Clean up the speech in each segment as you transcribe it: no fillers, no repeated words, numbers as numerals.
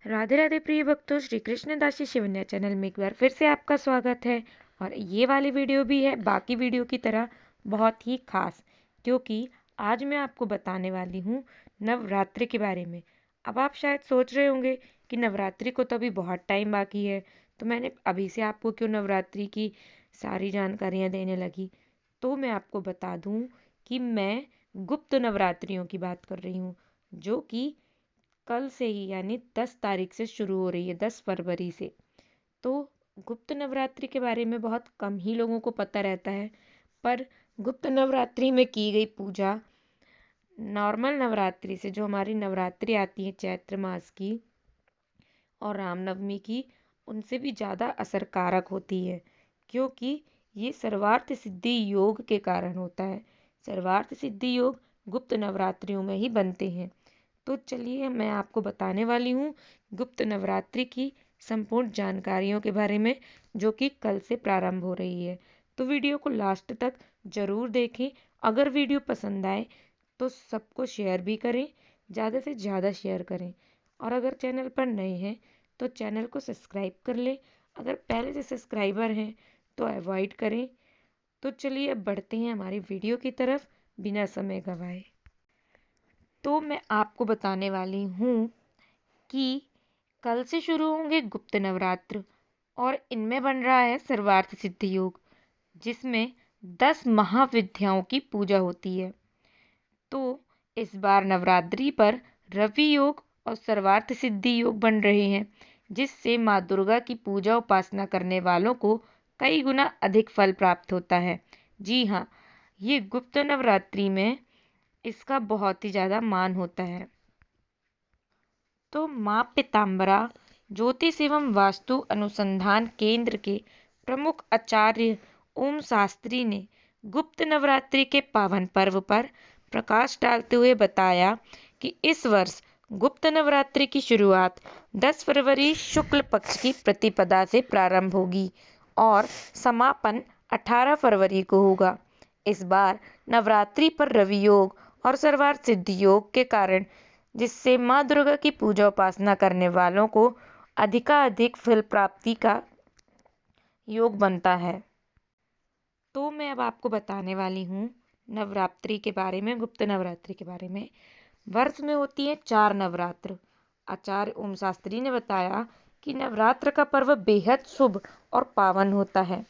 राधे राधे प्रिय भक्तों, श्री कृष्ण दासी शिवन्या चैनल में एक बार फिर से आपका स्वागत है। और ये वाली वीडियो भी है बाकी वीडियो की तरह बहुत ही खास, क्योंकि आज मैं आपको बताने वाली हूँ नवरात्रि के बारे में। अब आप शायद सोच रहे होंगे कि नवरात्रि को तो अभी बहुत टाइम बाकी है, तो मैंने अभी से आपको क्यों नवरात्रि की सारी जानकारियाँ देने लगी। तो मैं आपको बता दूँ कि मैं गुप्त नवरात्रियों की बात कर रही हूँ, जो कि कल से ही यानी 10 तारीख से शुरू हो रही है, 10 फरवरी से। तो गुप्त नवरात्रि के बारे में बहुत कम ही लोगों को पता रहता है, पर गुप्त नवरात्रि में की गई पूजा नॉर्मल नवरात्रि से, जो हमारी नवरात्रि आती है चैत्र मास की और रामनवमी की, उनसे भी ज़्यादा असरकारक होती है, क्योंकि ये सर्वार्थ सिद्धि योग के कारण होता है। सर्वार्थ सिद्धि योग गुप्त नवरात्रियों में ही बनते हैं। तो चलिए मैं आपको बताने वाली हूँ गुप्त नवरात्रि की संपूर्ण जानकारियों के बारे में, जो कि कल से प्रारंभ हो रही है। तो वीडियो को लास्ट तक जरूर देखें। अगर वीडियो पसंद आए तो सबको शेयर भी करें, ज़्यादा से ज़्यादा शेयर करें। और अगर चैनल पर नए हैं तो चैनल को सब्सक्राइब कर लें। अगर पहले से सब्सक्राइबर हैं तो अवॉइड करें। तो चलिए अब बढ़ते हैं हमारी वीडियो की तरफ बिना समय गंवाए। तो मैं आपको बताने वाली हूँ कि कल से शुरू होंगे गुप्त नवरात्र और इनमें बन रहा है सर्वार्थ सिद्धि योग, जिसमें 10 महाविद्याओं की पूजा होती है। तो इस बार नवरात्रि पर रवि योग और सर्वार्थ सिद्धि योग बन रहे हैं, जिससे माँ दुर्गा की पूजा उपासना करने वालों को कई गुना अधिक फल प्राप्त होता है। जी हाँ, ये गुप्त नवरात्रि में इसका बहुत ही ज़्यादा मान होता है। तो माँ पीताम्बरा ज्योतिष एवं वास्तु अनुसंधान केंद्र के प्रमुख आचार्य ओम शास्त्री ने गुप्त नवरात्रि के पावन पर्व पर प्रकाश डालते हुए बताया कि इस वर्ष गुप्त नवरात्रि की शुरुआत 10 फरवरी शुक्ल पक्ष की प्रतिपदा से प्रारंभ होगी और समापन 18 फरवरी को होगा। इस बार नवरात्रि पर रवि योग और सर्वार्थ सिद्धि योग के कारण, जिससे माँ दुर्गा की पूजा उपासना करने वालों को अधिकाधिक फल प्राप्ति का योग बनता है। तो मैं अब आपको बताने वाली हूँ नवरात्रि के बारे में, गुप्त नवरात्रि के बारे में। वर्ष में होती है 4 नवरात्र। आचार्य ओम शास्त्री ने बताया कि नवरात्र का पर्व बेहद शुभ और पावन होता है।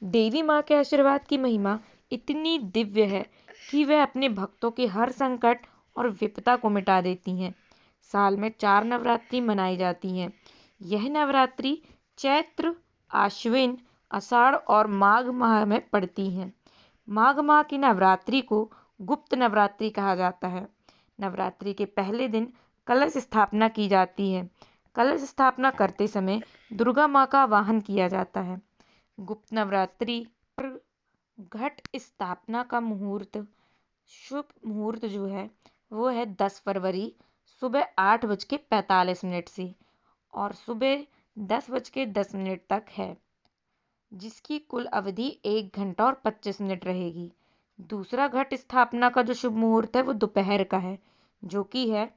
देवी माँ के आशीर्वाद की महिमा इतनी दिव्य है कि वह अपने भक्तों के हर संकट और विपदा को मिटा देती हैं। साल में 4 नवरात्रि मनाई जाती हैं। यह नवरात्रि चैत्र, आश्विन, आषाढ़ और माघ माह में पड़ती हैं। माघ माह की नवरात्रि को गुप्त नवरात्रि कहा जाता है। नवरात्रि के पहले दिन कलश स्थापना की जाती है। कलश स्थापना करते समय दुर्गा माँ का वाहन किया जाता है। गुप्त नवरात्रि पर घट स्थापना का मुहूर्त, शुभ मुहूर्त जो है वो है 10 फरवरी सुबह 8:45 से और सुबह 10:10 तक है, जिसकी कुल अवधि 1 घंटा और 25 मिनट रहेगी। दूसरा घट स्थापना का जो शुभ मुहूर्त है वो दोपहर का है, जो कि है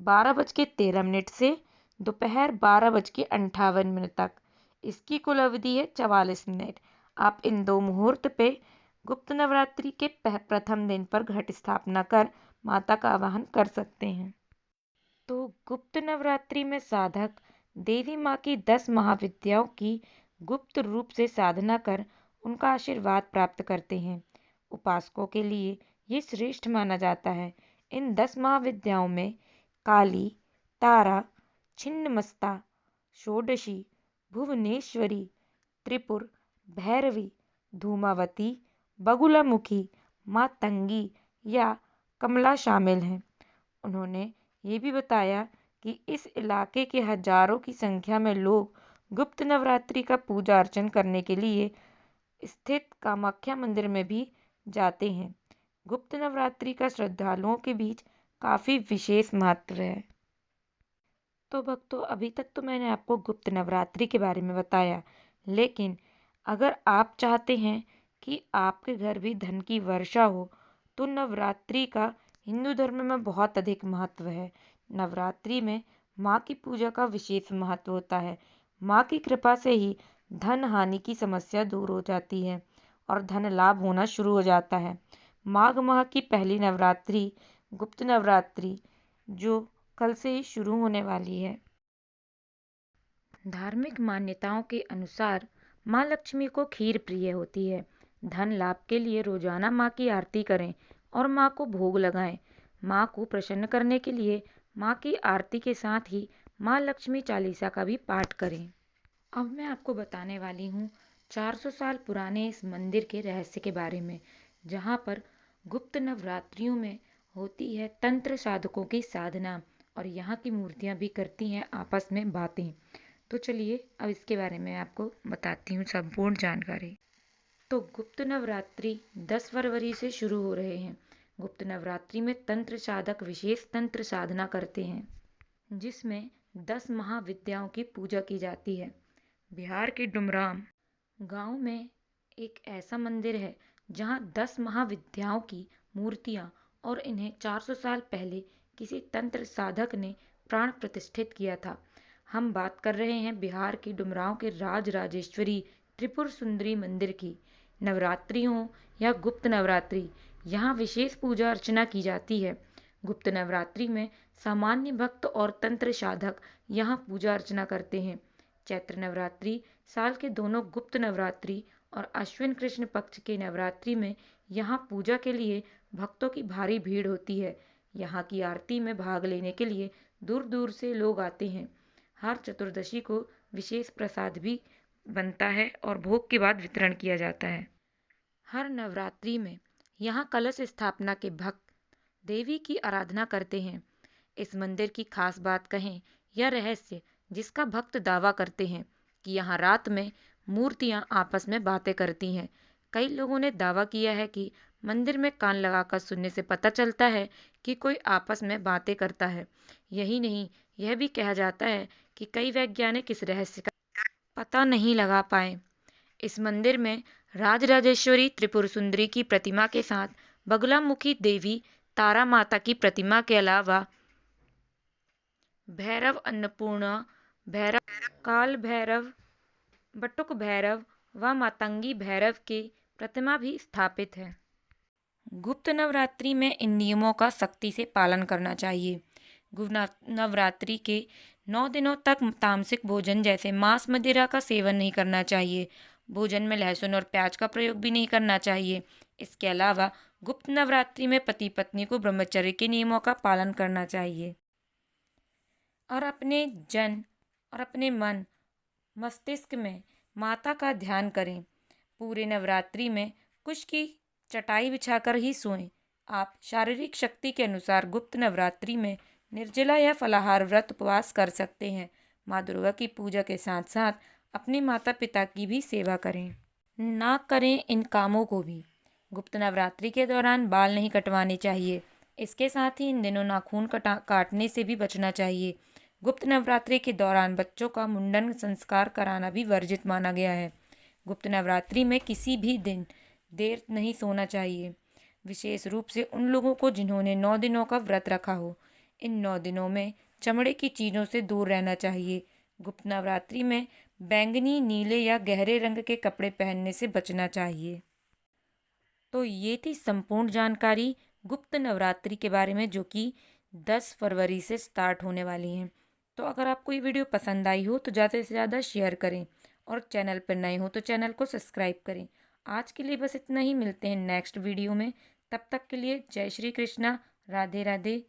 12:13 से दोपहर 12:58 तक। इसकी कुल अवधि है 44 मिनट। आप इन दो मुहूर्त पे गुप्त नवरात्रि के प्रथम दिन पर घट स्थापना कर माता का आवाहन कर सकते हैं। तो गुप्त नवरात्रि में साधक देवी माँ की 10 महाविद्याओं की गुप्त रूप से साधना कर उनका आशीर्वाद प्राप्त करते हैं। उपासकों के लिए ये श्रेष्ठ माना जाता है। इन 10 महाविद्याओं में काली, तारा, छिन्नमस्ता, षोडशी, भुवनेश्वरी, त्रिपुर, भैरवी, धूमावती, बगुलामुखी, माँ तंगी या कमला शामिल हैं। उन्होंने ये भी बताया कि इस इलाके के हजारों की संख्या में लोग गुप्त नवरात्रि का पूजा अर्चन करने के लिए स्थित कामाख्या मंदिर में भी जाते हैं। गुप्त नवरात्रि का श्रद्धालुओं के बीच काफ़ी विशेष महत्व है। तो भक्तों, अभी तक तो मैंने आपको गुप्त नवरात्रि के बारे में बताया, लेकिन अगर आप चाहते हैं कि आपके घर भी धन की वर्षा हो तो नवरात्रि का हिंदू धर्म में बहुत अधिक महत्व है। नवरात्रि में माँ की पूजा का विशेष महत्व होता है। माँ की कृपा से ही धन हानि की समस्या दूर हो जाती है और धन लाभ होना शुरू हो जाता है। माघ माह की पहली नवरात्रि गुप्त नवरात्रि जो कल से ही शुरू होने वाली है। धार्मिक मान्यताओं के अनुसार माँ लक्ष्मी को खीर प्रिय होती है। धन लाभ के लिए रोजाना माँ की आरती करें और माँ को भोग लगाएं। माँ को प्रसन्न करने के लिए माँ की आरती के साथ ही माँ लक्ष्मी चालीसा का भी पाठ करें। अब मैं आपको बताने वाली हूँ 400 साल पुराने इस मंदिर के रहस्य के बारे में, जहाँ पर गुप्त नवरात्रियों में होती है तंत्र साधकों की साधना और यहाँ की मूर्तियाँ भी करती हैं आपस में बातें। तो चलिए अब इसके बारे में आपको बताती हूँ संपूर्ण जानकारी। तो गुप्त नवरात्रि 10 फरवरी से शुरू हो रहे हैं। गुप्त नवरात्रि में तंत्र साधक विशेष तंत्र साधना करते हैं, जिसमें 10 महाविद्याओं की पूजा की जाती है। बिहार के डुमराम गांव में एक ऐसा मंदिर है जहां 10 महाविद्याओं की मूर्तियां और इन्हें 400 साल पहले किसी तंत्र साधक ने प्राण प्रतिष्ठित किया था। हम बात कर रहे हैं बिहार के डुमरांव के राज राजेश्वरी त्रिपुर सुंदरी मंदिर की। नवरात्रि हो या गुप्त नवरात्रि, यहाँ विशेष पूजा अर्चना की जाती है। गुप्त नवरात्रि में सामान्य भक्त और तंत्र साधक यहाँ पूजा अर्चना करते हैं। चैत्र नवरात्रि साल के दोनों गुप्त नवरात्रि और अश्विन कृष्ण पक्ष के नवरात्रि में यहाँ पूजा के लिए भक्तों की भारी भीड़ होती है। यहाँ की आरती में भाग लेने के लिए दूर दूर से लोग आते हैं। हर चतुर्दशी को विशेष प्रसाद भी बनता है और भोग के बाद वितरण किया जाता है। हर नवरात्रि में यहाँ कलश स्थापना के भक्त देवी की आराधना करते हैं। इस मंदिर की खास बात कहें या रहस्य जिसका भक्त दावा करते हैं कि यहाँ रात में मूर्तियाँ आपस में बातें करती हैं। कई लोगों ने दावा किया है कि मंदिर में कान लगाकर सुनने से पता चलता है कि कोई आपस में बातें करता है। यही नहीं, यह भी कहा जाता है कि कई वैज्ञानिक इस रहस्य का पता नहीं लगा पाए। इस मंदिर में राजराजेश्वरी त्रिपुर सुंदरी की प्रतिमा के साथ बगलामुखी देवी तारा माता की प्रतिमा के अलावा भैरव, अन्नपूर्णा भैरव, काल भैरव, बटुक भैरव व मातंगी भैरव की प्रतिमा भी स्थापित है। गुप्त नवरात्रि में इन नियमों का सख्ती से पालन करना चाहिए। गुप्त नवरात्रि के 9 दिनों तक तामसिक भोजन जैसे मांस मदिरा का सेवन नहीं करना चाहिए। भोजन में लहसुन और प्याज का प्रयोग भी नहीं करना चाहिए। इसके अलावा गुप्त नवरात्रि में पति पत्नी को ब्रह्मचर्य के नियमों का पालन करना चाहिए और अपने मन मस्तिष्क में माता का ध्यान करें। पूरे नवरात्रि में कुश की चटाई बिछाकर ही सोएं। आप शारीरिक शक्ति के अनुसार गुप्त नवरात्रि में निर्जला या फलाहार व्रत उपवास कर सकते हैं। माँ दुर्गा की पूजा के साथ साथ अपने माता पिता की भी सेवा करें। ना करें इन कामों को भी। गुप्त नवरात्रि के दौरान बाल नहीं कटवाने चाहिए। इसके साथ ही इन दिनों नाखून काटने से भी बचना चाहिए। गुप्त नवरात्रि के दौरान बच्चों का मुंडन संस्कार कराना भी वर्जित माना गया है। गुप्त नवरात्रि में किसी भी दिन देर नहीं सोना चाहिए, विशेष रूप से उन लोगों को जिन्होंने 9 दिनों का व्रत रखा हो। इन 9 दिनों में चमड़े की चीज़ों से दूर रहना चाहिए। गुप्त नवरात्रि में बैंगनी, नीले या गहरे रंग के कपड़े पहनने से बचना चाहिए। तो ये थी संपूर्ण जानकारी गुप्त नवरात्रि के बारे में, जो कि 10 फरवरी से स्टार्ट होने वाली हैं। तो अगर आपको ये वीडियो पसंद आई हो तो ज़्यादा से ज़्यादा शेयर करें और चैनल पर नए हो तो चैनल को सब्सक्राइब करें। आज के लिए बस इतना ही, मिलते हैं नेक्स्ट वीडियो में। तब तक के लिए जय श्री कृष्णा, राधे राधे।